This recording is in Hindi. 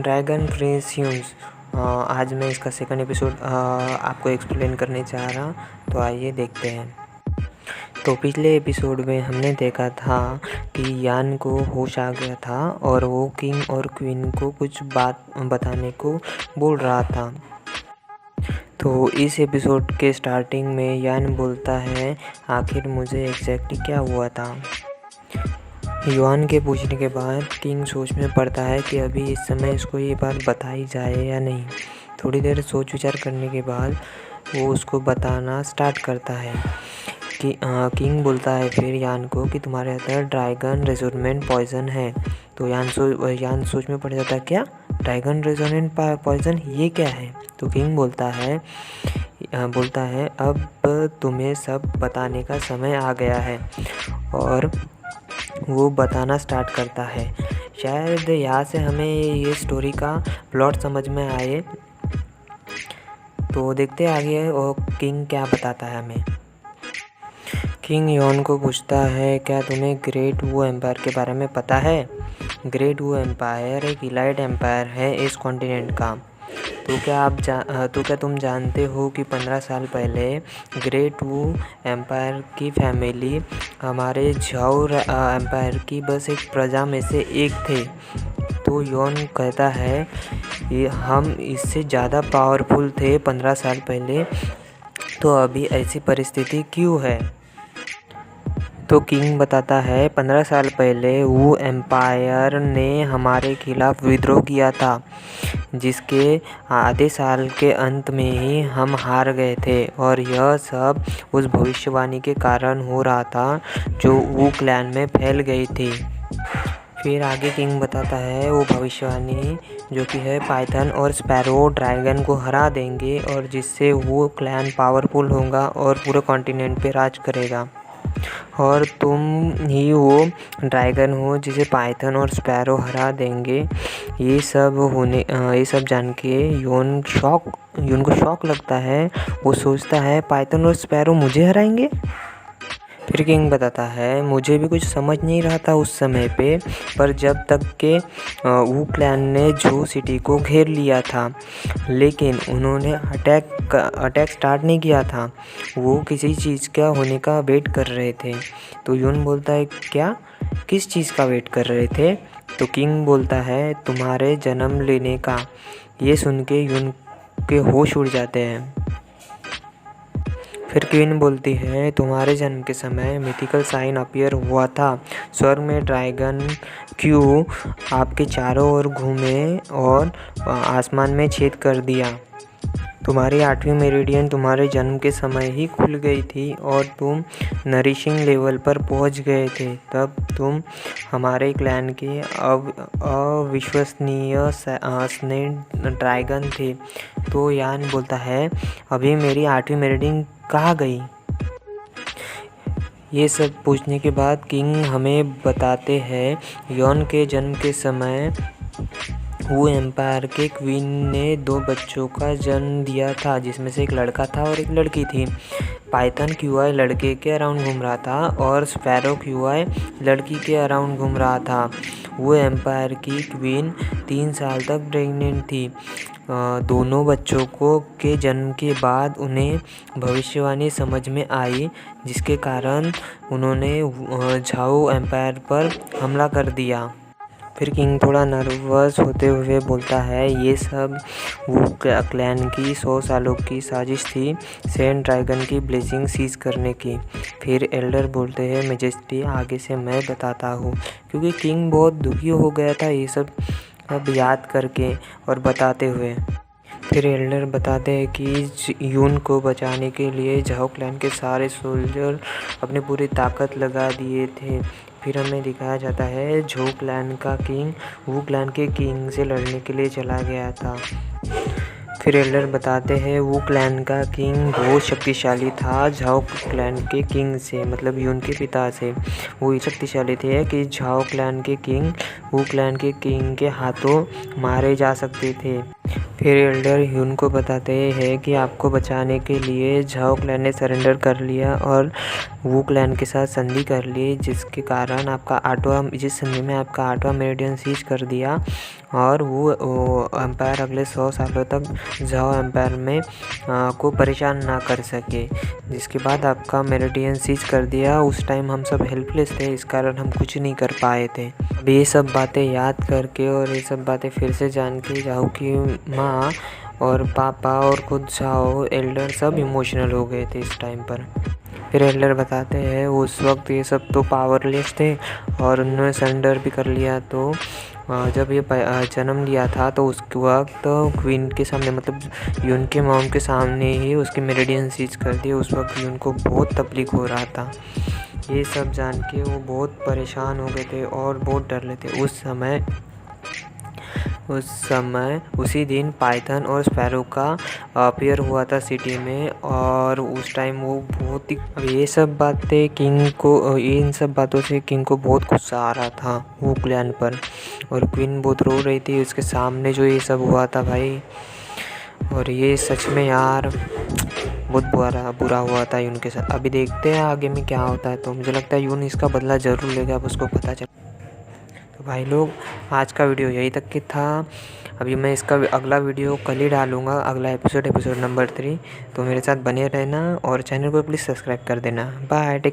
ड्रैगन प्रिंस यून्स। आज मैं इसका सेकंड एपिसोड आपको एक्सप्लेन करने चाह रहा, तो आइए देखते हैं। तो पिछले एपिसोड में हमने देखा था कि यान को होश आ गया था और वो किंग और क्वीन को कुछ बात बताने को बोल रहा था। तो इस एपिसोड के स्टार्टिंग में यान बोलता है, आखिर मुझे एग्जैक्टली क्या हुआ था। युआन के पूछने के बाद किंग सोच में पड़ता है कि अभी इस समय इसको ये बात बताई जाए या नहीं। थोड़ी देर सोच विचार करने के बाद वो उसको बताना स्टार्ट करता है कि किंग बोलता है फिर यान को कि तुम्हारे अंदर ड्रैगन रेजोनेंट पॉइजन है। तो यान सोच में पड़ जाता है, क्या ड्रैगन रेजोनेंट पॉइजन, ये क्या है। तो किंग बोलता है अब तुम्हें सब बताने का समय आ गया है। और वो बताना स्टार्ट करता है। शायद यहाँ से हमें ये स्टोरी का प्लॉट समझ में आए। तो देखते आगे और किंग क्या बताता है हमें। किंग यॉन को पूछता है, क्या तुम्हें ग्रेट वू एम्पायर के बारे में पता है। ग्रेट वू एम्पायर एक इलाइट एम्पायर है इस कॉन्टिनेंट का। तो क्या तुम जानते हो कि 15 साल पहले ग्रेट वू एम्पायर की फैमिली हमारे झाओ एम्पायर की बस एक प्रजा में से एक थे। तो यॉन कहता है कि हम इससे ज़्यादा पावरफुल थे 15 साल पहले, तो अभी ऐसी परिस्थिति क्यों है। तो किंग बताता है 15 साल पहले वू एम्पायर ने हमारे खिलाफ विद्रोह किया था, जिसके आधे साल के अंत में ही हम हार गए थे। और यह सब उस भविष्यवाणी के कारण हो रहा था जो वू क्लैन में फैल गई थी। फिर आगे किंग बताता है वो भविष्यवाणी जो कि है पाइथन और स्पैरो ड्रैगन को हरा देंगे और जिससे वो क्लैन पावरफुल होगा और पूरे कॉन्टिनेंट पे राज करेगा। और तुम ही वो ड्रैगन हो जिसे पाइथन और स्पैरो हरा देंगे। ये सब जान के यून को शॉक लगता है। वो सोचता है पाइथन और स्पैरो मुझे हराएंगे। फिर किंग बताता है, मुझे भी कुछ समझ नहीं रहा था उस समय पे, पर जब तक के वू क्लैन ने झू सिटी को घेर लिया था, लेकिन उन्होंने अटैक स्टार्ट नहीं किया था। वो किसी चीज़ का होने का वेट कर रहे थे। तो यून बोलता है, क्या, किस चीज़ का वेट कर रहे थे। तो किंग बोलता है, तुम्हारे जन्म लेने का। ये सुन के यून के होश उड़ जाते हैं। फिर क्वीन बोलती है, तुम्हारे जन्म के समय मिथिकल साइन अपीयर हुआ था। स्वर्ग में ड्रैगन क्यों आपके चारों ओर घूमे और आसमान में छेद कर दिया। तुम्हारी 8वीं मेरिडियन तुम्हारे जन्म के समय ही खुल गई थी और तुम नरिशिंग लेवल पर पहुंच गए थे। तब तुम हमारे क्लैन के अविश्वसनीय स्नेक ड्रैगन थे। तो यान बोलता है, अभी मेरी 8वीं मेरिडियन कहाँ गई। ये सब पूछने के बाद किंग हमें बताते हैं यॉन के जन्म के समय वू एम्पायर के क्वीन ने 2 बच्चों का जन्म दिया था, जिसमें से एक लड़का था और एक लड़की थी। पाइथन क्यूआई लड़के के अराउंड घूम रहा था और स्पैरो क्यूआई लड़की के अराउंड घूम रहा था। वो एम्पायर की क्वीन 3 साल तक प्रेग्नेंट थी। दोनों बच्चों के जन्म के बाद उन्हें भविष्यवाणी समझ में आई, जिसके कारण उन्होंने झाओ एम्पायर पर हमला कर दिया। फिर किंग थोड़ा नर्वस होते हुए बोलता है, ये सब वू क्लैन की 100 सालों की साजिश थी सेंट ड्रैगन की ब्लेसिंग सीज करने की। फिर एल्डर बोलते हैं, मेजेस्टी आगे से मैं बताता हूँ, क्योंकि किंग बहुत दुखी हो गया था ये सब याद करके और बताते हुए। फिर एल्डर बताते हैं कि यून को बचाने के लिए झाओ क्लैन के सारे सोल्जर अपनी पूरी ताकत लगा दिए थे। फिर हमें दिखाया जाता है झो क्लैन का किंग वू क्लैन के किंग से लड़ने के लिए चला गया था। फिर एल्डर बताते हैं वू क्लैन का किंग बहुत शक्तिशाली था झाओ क्लैन के किंग से, मतलब यून के पिता से। वो शक्तिशाली थे कि झाओ क्लैन के किंग वू क्लैन के किंग के हाथों मारे जा सकते थे। फिर एल्डर ह्यून को बताते हैं कि आपको बचाने के लिए झाओ क्लैन ने सरेंडर कर लिया और वू क्लैन के साथ संधि कर ली, जिसके कारण जिस संधि में आपका 8वां मेरिडियन सीज कर दिया और वो एम्पायर अगले 100 सालों तक झाओ एम्पायर में को परेशान ना कर सके। जिसके बाद आपका मेरिडियन सीज कर दिया। उस टाइम हम सब हेल्पलेस थे, इस कारण हम कुछ नहीं कर पाए थे। अब ये सब बातें याद करके और ये सब बातें फिर से जान के झाओ की माँ और पापा और खुद झाओ एल्डर सब इमोशनल हो गए थे इस टाइम पर। फिर एल्डर बताते हैं उस वक्त ये सब तो पावरलेस थे और उन्होंने सरेंडर भी कर लिया। तो जब ये जन्म लिया था तो उस वक्त क्वीन के सामने, मतलब यून के मॉम के सामने ही उसके मेरिडियन सीज कर दिए। उस वक्त यून को बहुत तकलीफ हो रहा था। ये सब जान के वो बहुत परेशान हो गए थे और बहुत डर रहे थे। उसी दिन पाइथन और स्पैरो का अपीयर हुआ था सिटी में और उस टाइम वो बहुत ही, अब ये सब बातें इन सब बातों से किंग को बहुत गुस्सा आ रहा था वू क्लैन पर, और क्वीन बहुत रो रही थी उसके सामने जो ये सब हुआ था भाई। और ये सच में यार बहुत बुरा हुआ था यून के साथ। अभी देखते हैं आगे में क्या होता है। तो मुझे लगता है यून इसका बदला ज़रूर लेगा, अब उसको पता चल। तो भाई लोग, आज का वीडियो यही तक की था। अभी मैं इसका अगला वीडियो कल ही डालूँगा, अगला एपिसोड नंबर 3। तो मेरे साथ बने रहना और चैनल को प्लीज़ सब्सक्राइब कर देना। बाय।